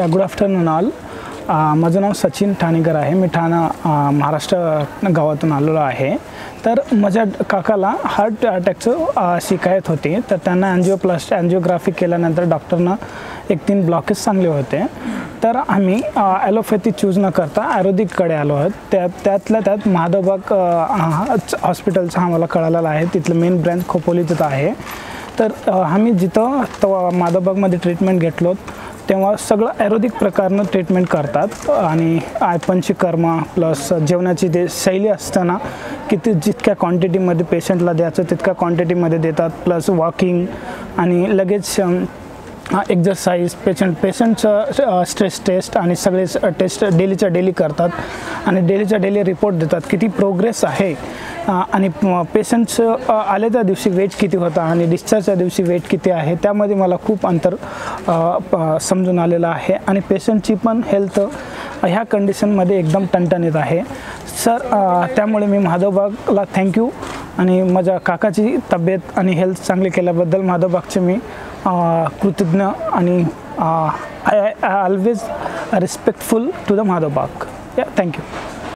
Good afternoon all. माझं नाव सचिन ठाणेकर आहे. मी ठाणा महाराष्ट्र गावातून आलेलो आहे. तर माझ्या काकाला हार्ट अटॅकचं शिकायत होती. तर त्यांना अँजिओग्राफी केल्यानंतर डॉक्टरनं 1-3 ब्लॉकेज सांगले होते. तर आम्ही ॲलोपॅथी चूज न करता आयुर्वेदिककडे आलो आहोत. त्यातल्या त्यात महादेवबाग हॉस्पिटलचं आम्हाला कळालेलं आहे. तिथलं मेन ब्रँच खोपोलीत आहे. तर आम्ही जिथं महादेवबागमध्ये ट्रीटमेंट घेतलो तेव्हा सगळं आयुर्वेदिक प्रकारनं ट्रीटमेंट करतात आणि पंचकर्म प्लस जेवणाची जे शैली असताना किती जितक्या क्वांटिटीमध्ये पेशंटला द्यायचं तितक्या क्वांटिटीमध्ये देतात. प्लस वॉकिंग आणि लगेच एक्झरसाइज पेशंटचं स्ट्रेस टेस्ट आणि सगळे टेस्ट डेलीच्या डेली करतात आणि डेलीच्या डेली रिपोर्ट देतात किती प्रोग्रेस आहे आणि पेशंटचं आले त्या दिवशी वेट किती होता आणि डिस्चार्जच्या दिवशी वेट किती आहे. त्यामध्ये मला खूप अंतर समजून आलेलं आहे आणि पेशंटची पण हेल्थ ह्या कंडिशनमध्ये एकदम टणटणीत आहे. सर त्यामुळे मी महादेवबागला थँक्यू आणि माझ्या काकाची तब्येत आणि हेल्थ चांगली केल्याबद्दल महादेवबागचे मी कृतज्ञ आणि I always respectful to the Mahadevbag. Thank you.